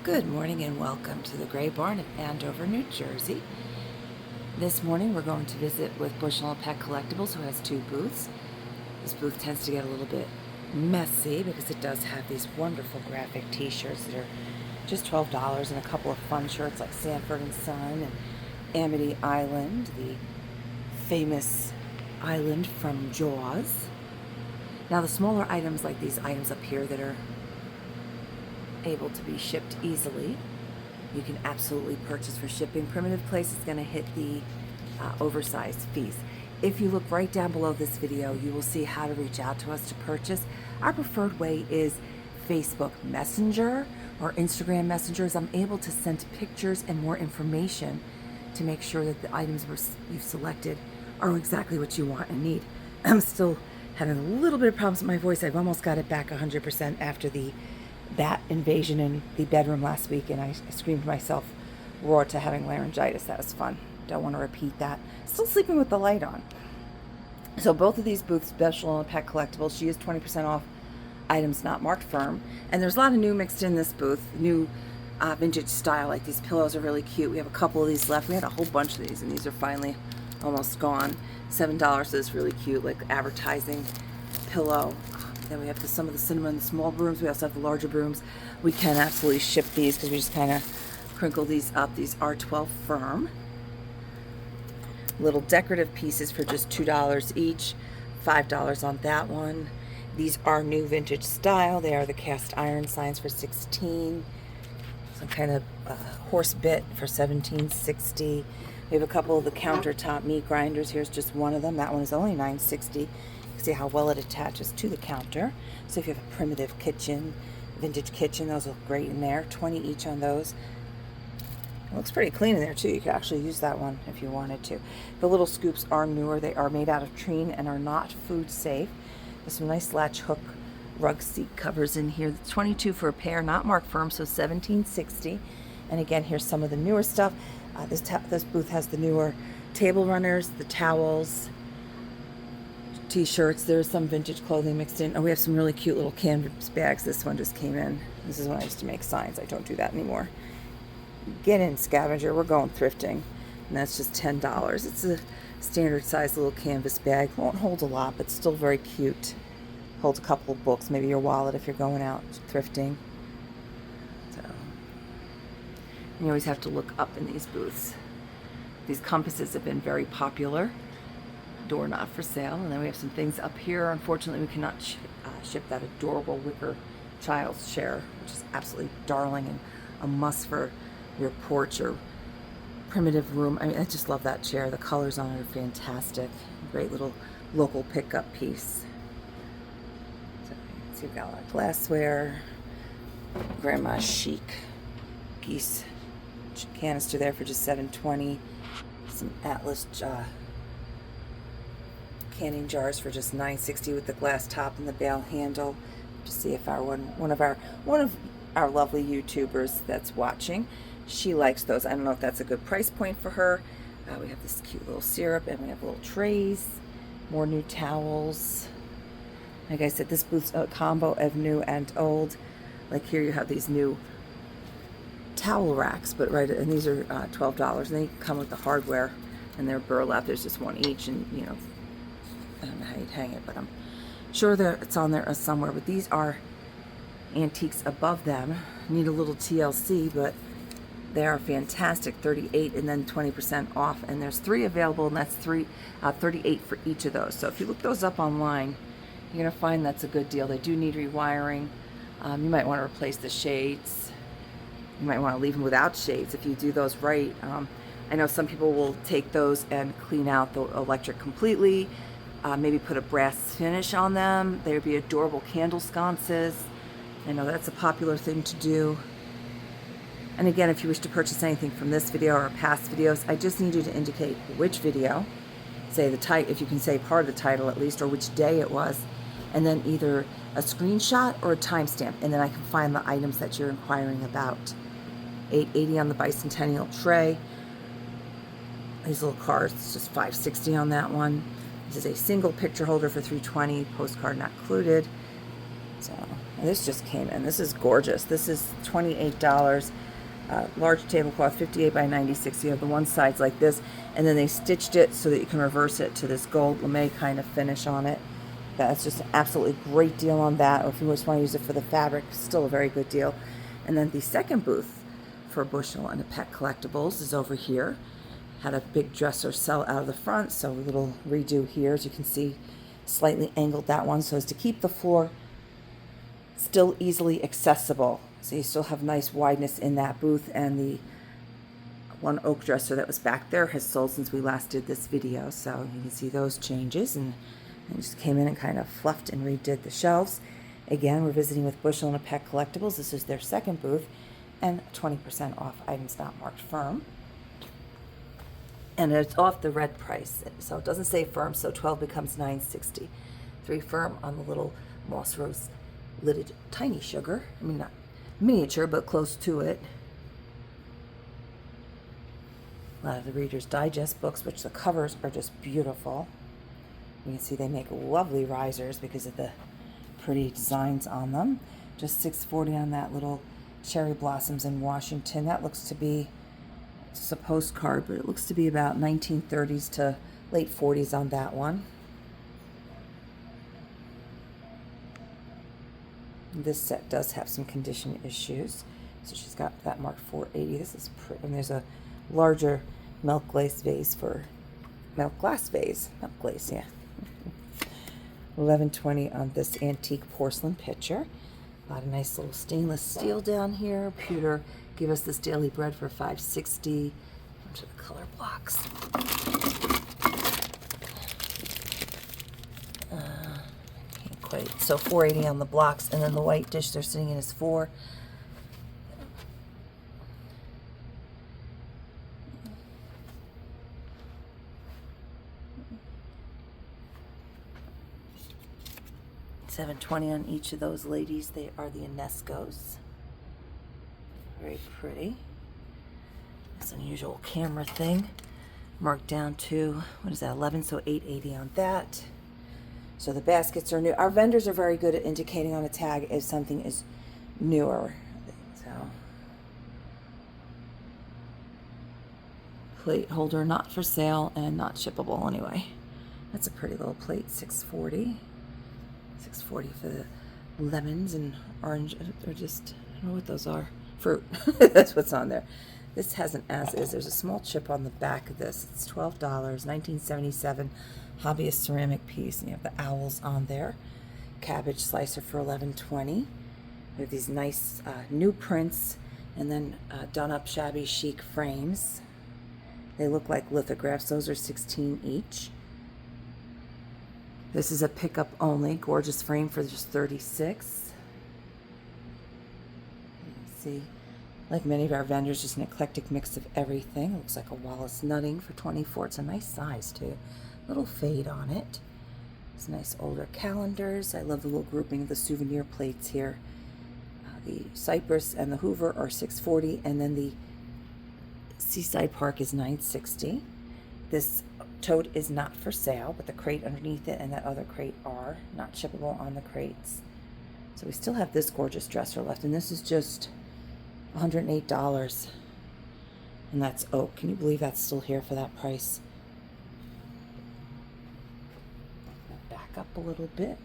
Good morning and welcome to the Gray Barn of Andover, New Jersey. This morning we're going to visit with Bushell and Peck Collectibles, who has two booths. This booth tends to get a little bit messy because it does have these wonderful graphic t-shirts that are just $12 and a couple of fun shirts like Sanford and Son and Amity Island, the famous island from Jaws. Now the smaller items like these items up here that are able to be shipped easily, you can absolutely purchase for shipping. Primitive Place is going to hit the oversized fees. If you look right down below this video, you will see how to reach out to us to purchase. Our preferred way is Facebook Messenger or Instagram Messengers. I'm able to send pictures and more information to make sure that the items you've selected are exactly what you want and need. I'm still having a little bit of problems with my voice. I've almost got it back 100% after that invasion in the bedroom last week, and I screamed myself raw to having laryngitis. That was fun. Don't want to repeat that. Still sleeping with the light on. So both of these booths, Bushell and Peck Collectibles, she is 20% off items not marked firm. And there's a lot of new mixed in this booth. New vintage style, like these pillows are really cute. We have a couple of these left. We had a whole bunch of these, and these are finally almost gone. $7 for this really cute, like advertising pillow. Then we have some of the cinnamon small brooms. We also have the larger brooms. We can absolutely ship these because we just kind of crinkle these up. These are 12 firm. Little decorative pieces for just $2 each. $5 on that one. These are new vintage style. They are the cast iron signs for $16. Some kind of horse bit for $17.60. We have a couple of the countertop meat grinders. Here's just one of them. That one is only $9.60. See how well it attaches to the counter. So if you have a primitive kitchen, vintage kitchen, those look great in there. 20 each on those. It looks pretty clean in there too. You could actually use that one if you wanted to. The little scoops are newer. They are made out of treen and are not food safe. There's some nice latch hook rug seat covers in here. It's $22 for a pair, not marked firm, so $17.60. And again, here's some of the newer stuff. This booth has the newer table runners, the towels, t-shirts. There's some vintage clothing mixed in. Oh, we have some really cute little canvas bags. This one just came in. This is when I used to make signs. I don't do that anymore. Get in, scavenger. We're going thrifting. And that's just $10. It's a standard size little canvas bag. Won't hold a lot, but still very cute. Holds a couple of books, maybe your wallet if you're going out thrifting. So, you always have to look up in these booths. These compasses have been very popular. Door not for sale. And then we have some things up here. Unfortunately, we cannot ship that adorable wicker child's chair, which is absolutely darling and a must for your porch or primitive room. I mean, I just love that chair. The colors on it are fantastic. Great little local pickup piece. So you've got a lot of glassware, grandma chic geese canister there for just $7.20. Some Atlas canning jars for just $9.60 with the glass top and the bale handle. To see if one of our lovely YouTubers that's watching, she likes those. I don't know if that's a good price point for her. We have this cute little syrup, and we have little trays, more new towels. Like I said, this booth's a combo of new and old. Like here you have these new towel racks, but and these are $12, and they come with the hardware, and they're burlap. There's just one each, and you know, I don't know how you'd hang it, but I'm sure that it's on there somewhere. But these are antiques above them. Need a little TLC, but they are fantastic. $38 and then 20% off. And there's 3 available, and that's $38 for each of those. So if you look those up online, you're gonna find that's a good deal. They do need rewiring. You might want to replace the shades. You might want to leave them without shades if you do those right. I know some people will take those and clean out the electric completely. Maybe put a brass finish on them. There would be adorable candle sconces. I know that's a popular thing to do. And again, if you wish to purchase anything from this video or past videos, I just need you to indicate which video, say the title, if you can say part of the title at least, or which day it was, and then either a screenshot or a timestamp, and then I can find the items that you're inquiring about. $8.80 on the bicentennial tray. These little cards, it's just $5.60 on that one. This is a single picture holder for $3.20, postcard not included. So, This just came in. This is gorgeous. This is $28. Large tablecloth, 58 by 96. You have the one sides like this, and then they stitched it so that you can reverse it to this gold lame kind of finish on it. That's just an absolutely great deal on that. Or if you just want to use it for the fabric, still a very good deal. And then the second booth for Bushell and the Peck Collectibles is over here. Had a big dresser sell out of the front, so a little redo here. As you can see, slightly angled that one so as to keep the floor still easily accessible. So you still have nice wideness in that booth, and the one oak dresser that was back there has sold since we last did this video. So you can see those changes, and just came in and kind of fluffed and redid the shelves. Again, we're visiting with Bushell and Peck Collectibles. This is their second booth, and 20% off items not marked firm. And it's off the red price, so it doesn't say firm, so 12 becomes $9.60. 3 firm on the little moss rose lidded tiny sugar. I mean, not miniature, but close to it. A lot of the Reader's Digest books, which the covers are just beautiful. You can see they make lovely risers because of the pretty designs on them. Just $6.40 on that little cherry blossoms in Washington. That looks to be, it's a postcard, but it looks to be about 1930s to late 40s on that one. This set does have some condition issues, so she's got that marked $4.80. This is pretty, and there's a larger milk glass vase, yeah, $11.20 on this antique porcelain pitcher. A lot of nice little stainless steel down here. Pewter gave us this daily bread for $5.60. Onto the color blocks. Can't quite. So $4.80 on the blocks, and then the white dish they're sitting in is $4. $7.20 on each of those ladies. They are the Unescos. Very pretty. This unusual camera thing. Marked down to, what is that, 11, so $8.80 on that. So the baskets are new. Our vendors are very good at indicating on a tag if something is newer. So, plate holder not for sale and not shippable anyway. That's a pretty little plate, $6.40. $6.40 for the lemons and orange. They're just, I don't know what those are. Fruit. That's what's on there. This has an as is. There's a small chip on the back of this. It's $12, 1977 hobbyist ceramic piece. And you have the owls on there. Cabbage slicer for $11.20. We have these nice new prints, and then done up shabby chic frames. They look like lithographs. Those are $16 each. This is a pickup only, gorgeous frame for just $36. See, like many of our vendors, just an eclectic mix of everything. It looks like a Wallace nutting for $24. It's a nice size too. Little fade on it. It's nice older calendars. I love the little grouping of the souvenir plates here. The Cypress and the Hoover are $6.40, and then the Seaside Park is $9.60. This tote is not for sale, but the crate underneath it and that other crate are not shippable on the crates. So we still have this gorgeous dresser left, and this is just $108, and that's oak. Can you believe that's still here for that price? Back up a little bit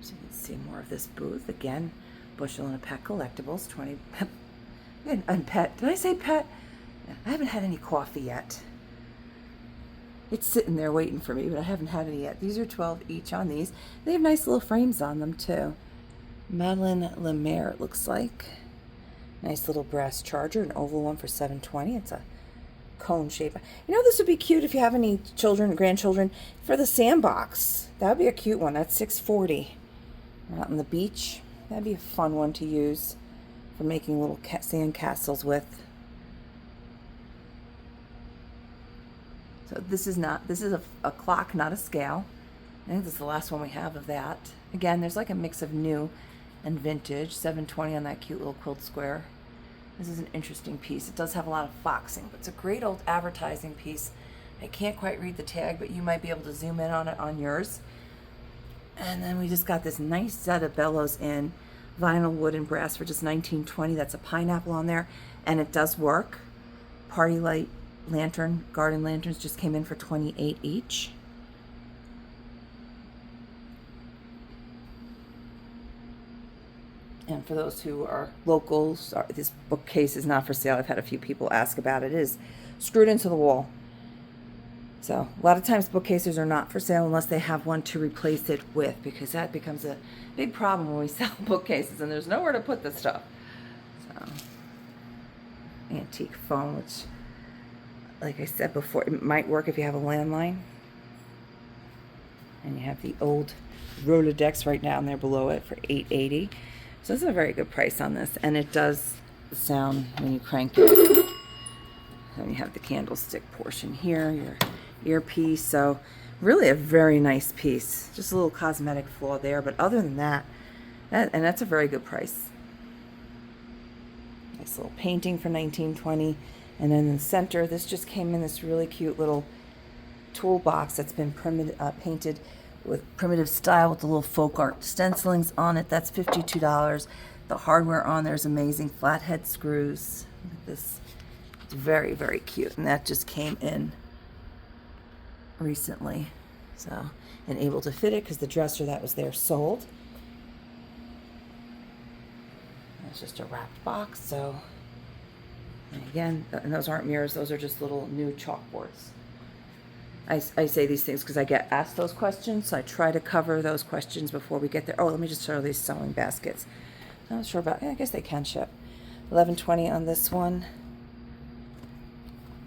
so you can see more of this booth. Again, Bushell and Peck Collectibles, 20. And Pet. Did I say Pet? I haven't had any coffee yet. It's sitting there waiting for me, but I haven't had any yet. These are $12 each on these. They have nice little frames on them too. Madeline Lemaire, it looks like. Nice little brass charger, an oval one for $7.20. It's a cone shape. You know, this would be cute if you have any children, grandchildren, for the sandbox. That would be a cute one. That's $6.40. We're out on the beach. That'd be a fun one to use for making little sand castles with. So this is a clock, not a scale. I think this is the last one we have of that. Again, there's like a mix of new and vintage. $7.20 on that cute little quilt square. This is an interesting piece. It does have a lot of foxing, but it's a great old advertising piece. I can't quite read the tag, but you might be able to zoom in on it on yours. And then we just got this nice set of bellows in. vinyl, wood, and brass for just $19.20. That's a pineapple on there, and it does work. Party light lantern, garden lanterns just came in for $28 each. And for those who are locals, this bookcase is not for sale. I've had a few people ask about it. It is screwed into the wall. So a lot of times bookcases are not for sale unless they have one to replace it with, because that becomes a big problem when we sell bookcases and there's nowhere to put the stuff. So, antique phone, which, like I said before, it might work if you have a landline. And you have the old Rolodex right down there below it for $8.80. So this is a very good price on this, and it does sound when you crank it. And you have the candlestick portion here, your earpiece. So really a very nice piece. Just a little cosmetic flaw there, but other than that, and that's a very good price. Nice little painting for $19.20. And then in the center, this just came in this really cute little toolbox that's been painted with primitive style with the little folk art stencilings on it. That's $52. The hardware on there is amazing. Flathead screws. Look at this. It's very, very cute. And that just came in recently. So, and able to fit it because the dresser that was there sold. That's just a wrapped box. So, and again, and those aren't mirrors. Those are just little new chalkboards. I say these things because I get asked those questions, so I try to cover those questions before we get there. Oh, let me just show these sewing baskets. I'm not sure about, I guess they can ship. $11.20 on this one.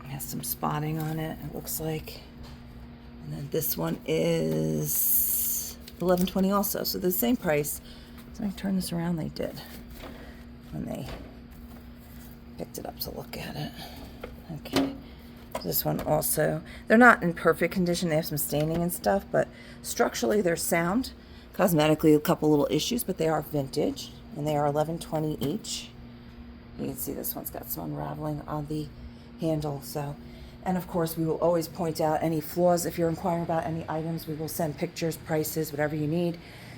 It has some spotting on it, it looks like. And then this one is $11.20 also, so the same price. So I turn this around, they did when they picked it up to look at it. Okay. This one also, they're not in perfect condition. They have some staining and stuff, but structurally they're sound. Cosmetically, a couple little issues, but they are vintage, and they are $11.20 each. You can see this one's got some unraveling on the handle. So, and of course, we will always point out any flaws. If you're inquiring about any items, we will send pictures, prices, whatever you need.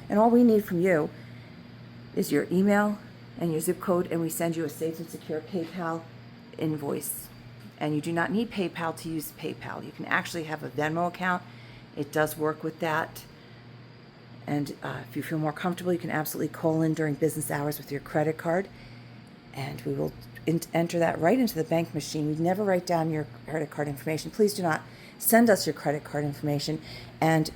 And all we need from you is your email and your zip code, and we send you a safe and secure PayPal invoice. And you do not need PayPal to use PayPal. You can actually have a Venmo account. It does work with that. And if you feel more comfortable, you can absolutely call in during business hours with your credit card. And we will enter that right into the bank machine. We never write down your credit card information. Please do not send us your credit card information. And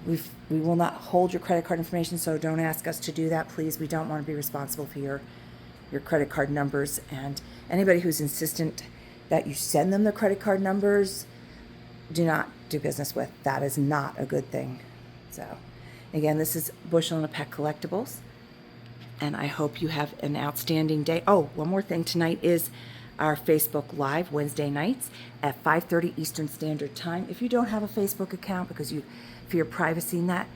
we will not hold your credit card information, so don't ask us to do that, please. We don't want to be responsible for your credit card numbers. And anybody who's insistent that you send them the credit card numbers, do not do business with. That is not a good thing. So, again, this is Bushell and Peck Collectibles, and I hope you have an outstanding day. Oh, one more thing. Tonight is our Facebook Live, Wednesday nights at 5:30 Eastern Standard Time. If you don't have a Facebook account because for your privacy and that,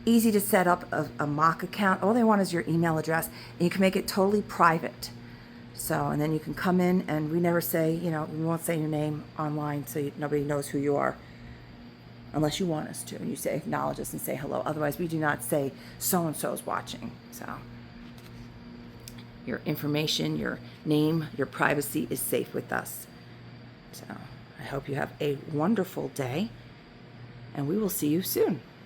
easy to set up a mock account. All they want is your email address, and you can make it totally private. So, and then you can come in, and we never say, we won't say your name online, so nobody knows who you are, unless you want us to, and you say, acknowledge us and say hello. Otherwise, we do not say so-and-so's watching. So, your information, your name, your privacy is safe with us. So, I hope you have a wonderful day, and we will see you soon.